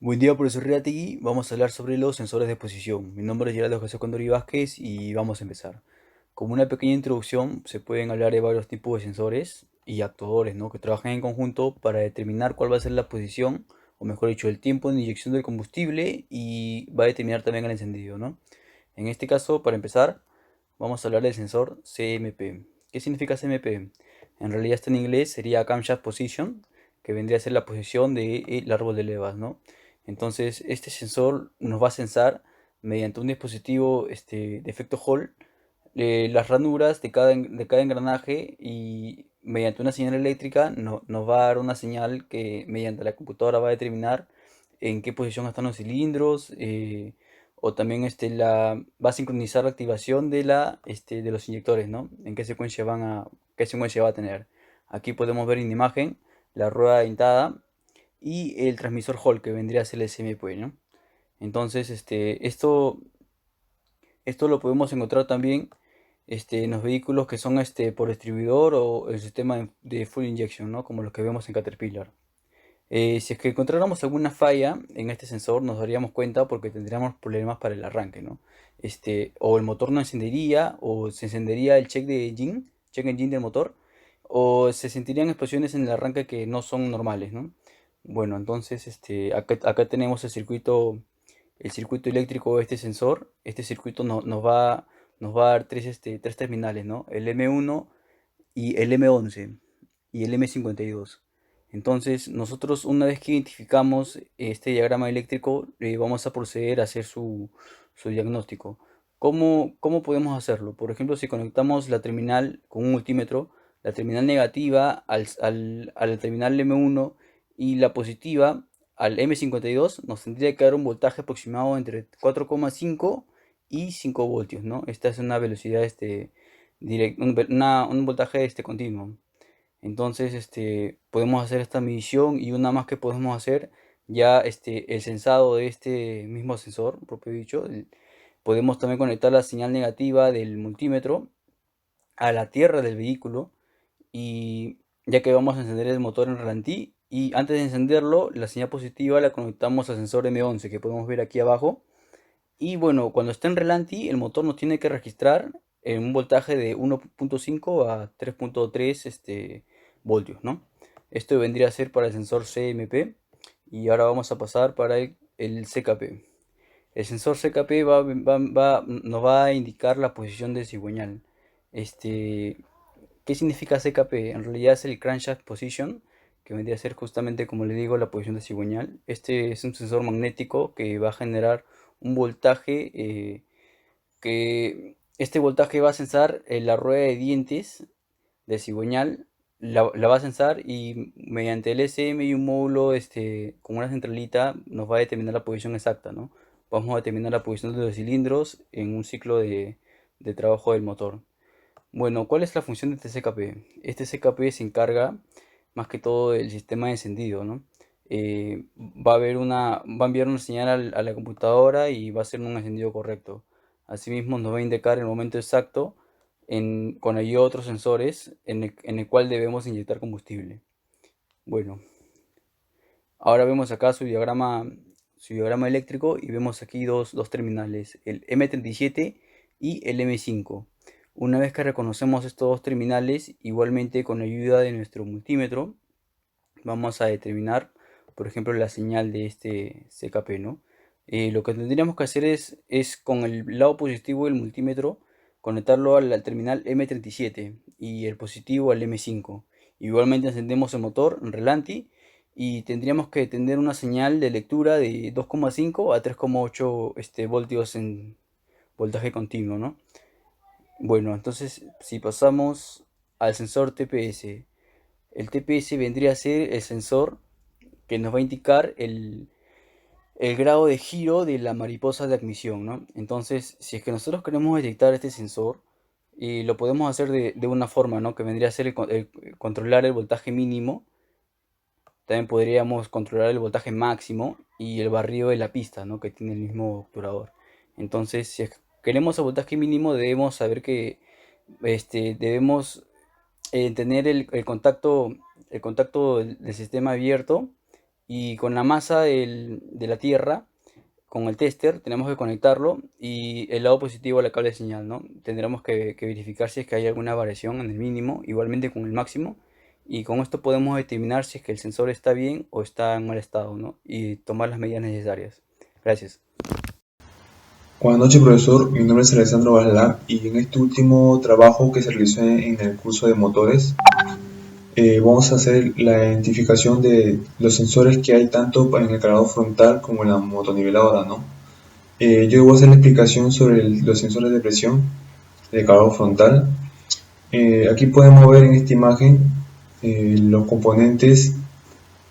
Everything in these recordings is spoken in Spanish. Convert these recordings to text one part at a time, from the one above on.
Buen día, profesor Reategui. Vamos a hablar sobre los sensores de posición. Mi nombre es Gerardo José Condori Vázquez y vamos a empezar. Como una pequeña introducción, se pueden hablar de varios tipos de sensores y actuadores, ¿no? Que trabajan en conjunto para determinar cuál va a ser la posición, o mejor dicho, el tiempo de inyección del combustible y va a determinar también el encendido, ¿no? En este caso, para empezar, vamos a hablar del sensor CMP. ¿Qué significa CMP? En realidad, está en inglés, sería Camshaft Position, que vendría a ser la posición del árbol de levas, ¿no? Entonces, este sensor nos va a censar mediante un dispositivo de efecto Hall las ranuras de cada engranaje, y mediante una señal eléctrica nos va a dar una señal que mediante la computadora va a determinar en qué posición están los cilindros, o también va a sincronizar la activación de los inyectores, ¿no? En qué secuencia va a tener. Aquí podemos ver en imagen la rueda dentada y el transmisor Hall, que vendría a ser el SMP, ¿no? Entonces, esto lo podemos encontrar también en los vehículos que son por distribuidor o el sistema de full injection, ¿no? Como los que vemos en Caterpillar. Si es que encontráramos alguna falla en este sensor, nos daríamos cuenta porque tendríamos problemas para el arranque, ¿no? O el motor no encendería, o se encendería el check engine del motor, o se sentirían explosiones en el arranque que no son normales, ¿no? Bueno, entonces acá tenemos el circuito eléctrico de este sensor. Este circuito nos va a dar tres terminales, ¿no? El M1 y el M11 y el M52. Entonces, nosotros, una vez que identificamos este diagrama eléctrico, vamos a proceder a hacer su diagnóstico. ¿Cómo podemos hacerlo? Por ejemplo, si conectamos la terminal con un multímetro, la terminal negativa al terminal M1 y la positiva al M52, nos tendría que dar un voltaje aproximado entre 4,5 y 5 voltios, ¿no? Esta es una velocidad, un voltaje continuo. Entonces, podemos hacer esta medición, y una más que podemos hacer, ya el sensado de este mismo sensor, propio dicho, podemos también conectar la señal negativa del multímetro a la tierra del vehículo, y ya que vamos a encender el motor en ralentí, y antes de encenderlo, la señal positiva la conectamos al sensor M11 que podemos ver aquí abajo. Y bueno, cuando está en ralentí, el motor nos tiene que registrar en un voltaje de 1,5 a 3,3 voltios, ¿no? Esto vendría a ser para el sensor CMP. Y ahora vamos a pasar para el CKP. El sensor CKP nos va a indicar la posición del cigüeñal. Este, ¿Qué significa CKP? En realidad es el Crankshaft Position, que vendría a ser justamente, como le digo, la posición de cigüeñal. Este es un sensor magnético que va a generar un voltaje, que este voltaje va a sensar la rueda de dientes de cigüeñal. La va a sensar, y mediante el SM y un módulo con una centralita nos va a determinar la posición exacta, ¿no? Vamos a determinar la posición de los cilindros en un ciclo de trabajo del motor. Bueno, ¿cuál es la función de este CKP? Este CKP se encarga más que todo del sistema de encendido, ¿no? Va a enviar una señal a la computadora y va a hacer un encendido correcto. Asimismo, nos va a indicar el momento exacto con ayuda de otros sensores en el cual debemos inyectar combustible. Bueno, ahora vemos acá su diagrama eléctrico, y vemos aquí dos terminales, el M37 y el M5. Una vez que reconocemos estos dos terminales, igualmente con la ayuda de nuestro multímetro, vamos a determinar, por ejemplo, la señal de este CKP, ¿no? Lo que tendríamos que hacer es con el lado positivo del multímetro, conectarlo al terminal M37 y el positivo al M5. Igualmente encendemos el motor en relanti, y tendríamos que tener una señal de lectura de 2,5 a 3,8 voltios en voltaje continuo, ¿no? Bueno, entonces, si pasamos al sensor TPS, el TPS vendría a ser el sensor que nos va a indicar el grado de giro de la mariposa de admisión, ¿no? Entonces, si es que nosotros queremos detectar este sensor, y lo podemos hacer de una forma, ¿no? Que vendría a ser controlar el voltaje mínimo. También podríamos controlar el voltaje máximo y el barrido de la pista, ¿no? Que tiene el mismo obturador. Entonces, si queremos el voltaje mínimo, debemos saber que debemos tener el contacto del sistema abierto, y con la masa de la Tierra, con el tester, tenemos que conectarlo y el lado positivo al cable de señal, ¿no? Tendremos que verificar si es que hay alguna variación en el mínimo, igualmente con el máximo, y con esto podemos determinar si es que el sensor está bien o está en mal estado, ¿no? Y tomar las medidas necesarias. Gracias. Buenas noches, profesor. Mi nombre es Alessandro Baslak y en este último trabajo que se realizó en el curso de motores, vamos a hacer la identificación de los sensores que hay tanto en el cargador frontal como en la motoniveladora, ¿no? Yo voy a hacer la explicación sobre los sensores de presión del cargador frontal. Aquí podemos ver en esta imagen los componentes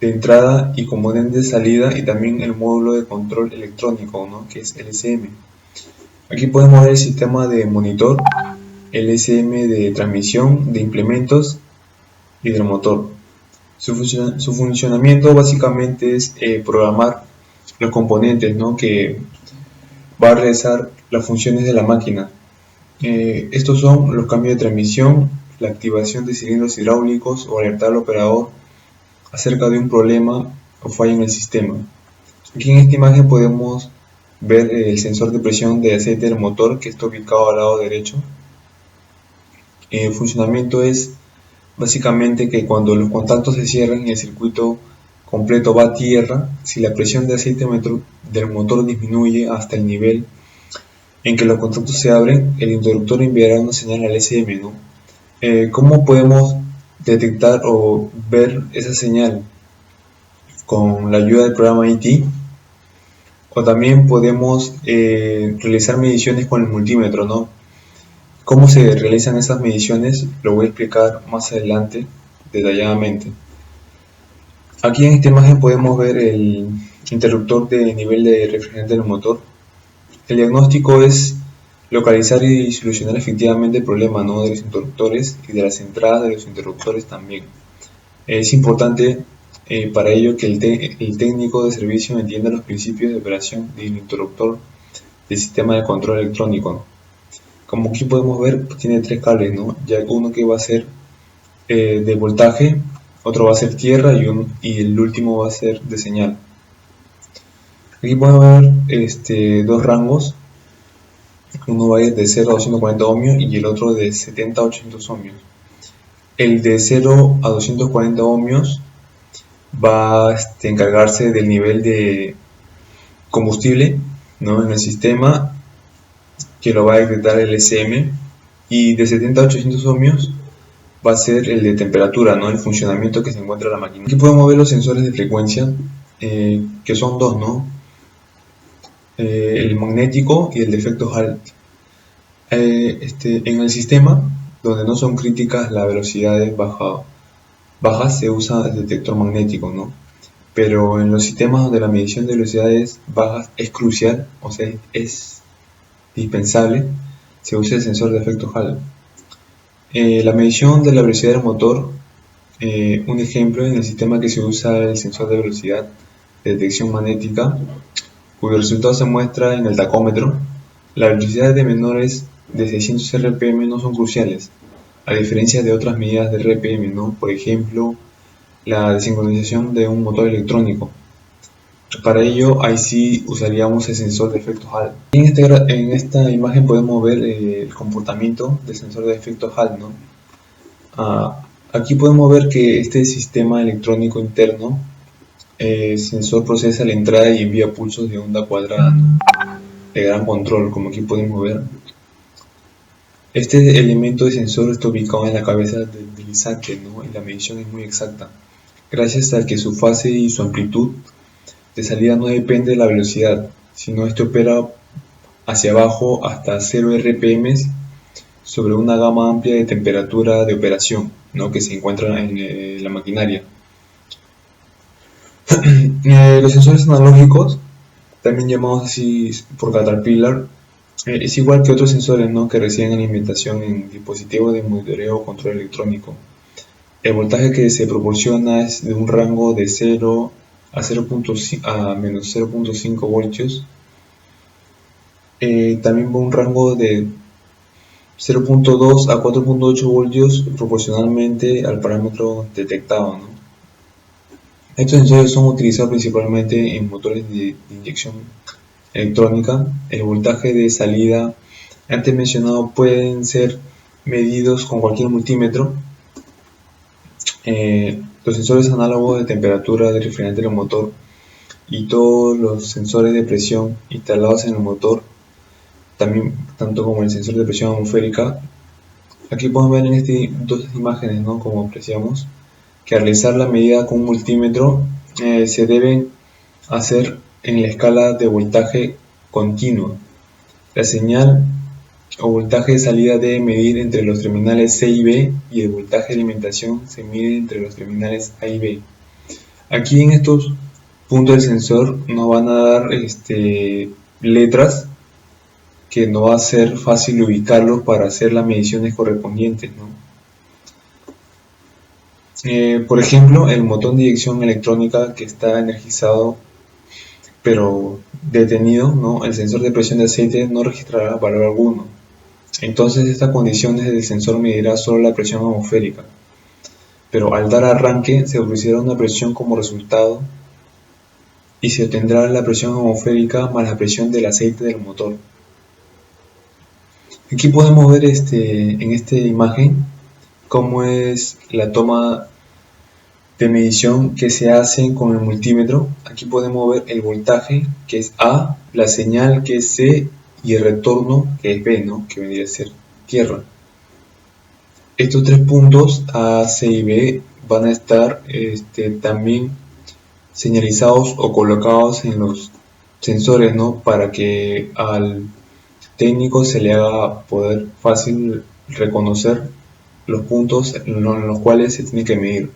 de entrada y componentes de salida y también el módulo de control electrónico, ¿no? Que es LSM. Aquí podemos ver el sistema de monitor, LSM de transmisión, de implementos y del motor. Su funcionamiento básicamente es programar los componentes, ¿no? Que va a realizar las funciones de la máquina. Estos son los cambios de transmisión, la activación de cilindros hidráulicos o alertar al operador acerca de un problema o falla en el sistema. Aquí en esta imagen podemos ver el sensor de presión de aceite del motor, que está ubicado al lado derecho. El funcionamiento es básicamente que cuando los contactos se cierran y el circuito completo va a tierra, si la presión de aceite del motor disminuye hasta el nivel en que los contactos se abren, el interruptor enviará una señal al SM, ¿no? ¿Cómo podemos detectar o ver esa señal? Con la ayuda del programa IT, o también podemos realizar mediciones con el multímetro, ¿no? ¿Cómo se realizan esas mediciones? Lo voy a explicar más adelante detalladamente. Aquí en esta imagen podemos ver el interruptor de nivel de refrigerante del motor. El diagnóstico es localizar y solucionar efectivamente el problema, ¿no? De los interruptores y de las entradas de los interruptores también. Es importante para ello que el técnico de servicio entienda los principios de operación del interruptor del sistema de control electrónico. Como aquí podemos ver, tiene tres cables, ¿no? Ya uno que va a ser de voltaje, otro va a ser tierra y el último va a ser de señal. Aquí podemos ver dos rangos. Uno va a ir de 0 a 240 ohmios y el otro de 70 a 800 ohmios. El de 0 a 240 ohmios va a encargarse del nivel de combustible, ¿no? En el sistema, que lo va a detectar el SM, y de 70 a 800 ohmios va a ser el de temperatura, ¿no? El funcionamiento que se encuentra en la máquina. Aquí podemos ver los sensores de frecuencia, que son dos, ¿no? El magnético y el de efecto Hall. En el sistema, donde no son críticas las velocidades bajas, se usa el detector magnético, ¿no? Pero en los sistemas donde la medición de velocidades bajas es crucial, o sea, es dispensable, se usa el sensor de efecto Hall. La medición de la velocidad del motor, un ejemplo, en el sistema que se usa el sensor de velocidad de detección magnética, cuyo resultado se muestra en el tacómetro. Las velocidades de menores de 600 RPM no son cruciales, a diferencia de otras medidas de RPM, ¿no? Por ejemplo, la desincronización de un motor electrónico. Para ello, ahí sí usaríamos el sensor de efecto Hall. En esta imagen podemos ver el comportamiento del sensor de efecto Hall, ¿no? Aquí podemos ver que este sistema electrónico interno, el sensor procesa la entrada y envía pulsos de onda cuadrada, ¿no? De gran control, como aquí podemos ver. Este elemento de sensor está ubicado en la cabeza del ISAC, ¿no? Y la medición es muy exacta, gracias a que su fase y su amplitud de salida no depende de la velocidad, sino este opera hacia abajo hasta 0 RPM sobre una gama amplia de temperatura de operación, ¿no? Que se encuentra en la maquinaria. Los sensores analógicos, también llamados así por Caterpillar, es igual que otros sensores, ¿no? Que reciben alimentación en dispositivos de monitoreo o control electrónico. El voltaje que se proporciona es de un rango de 0 a menos 0.5 voltios. También va un rango de 0.2 a 4.8 voltios proporcionalmente al parámetro detectado, ¿no? Estos sensores son utilizados principalmente en motores de inyección electrónica. El voltaje de salida antes mencionado pueden ser medidos con cualquier multímetro. Los sensores análogos de temperatura de refrigerante del motor y todos los sensores de presión instalados en el motor, también tanto como el sensor de presión atmosférica. Aquí podemos ver en dos imágenes, ¿no? Como apreciamos, que al realizar la medida con un multímetro se deben hacer en la escala de voltaje continua. La señal o voltaje de salida debe medir entre los terminales C y B y el voltaje de alimentación se mide entre los terminales A y B. Aquí en estos puntos del sensor nos van a dar letras que no va a ser fácil ubicarlos para hacer las mediciones correspondientes, ¿no? Por ejemplo, el motor de inyección electrónica que está energizado pero detenido, ¿no? El sensor de presión de aceite no registrará valor alguno. Entonces estas condiciones del sensor medirá solo la presión atmosférica, pero al dar arranque se producirá una presión como resultado y se obtendrá la presión atmosférica más la presión del aceite del motor. Aquí podemos ver en esta imagen cómo es la toma de medición que se hace con el multímetro. Aquí podemos ver el voltaje, que es A, la señal, que es C, y el retorno, que es B, ¿no? Que vendría a ser tierra. Estos tres puntos, A, C y B, van a estar también señalizados o colocados en los sensores, ¿no? Para que al técnico se le haga poder fácil reconocer los puntos en los cuales se tiene que medir.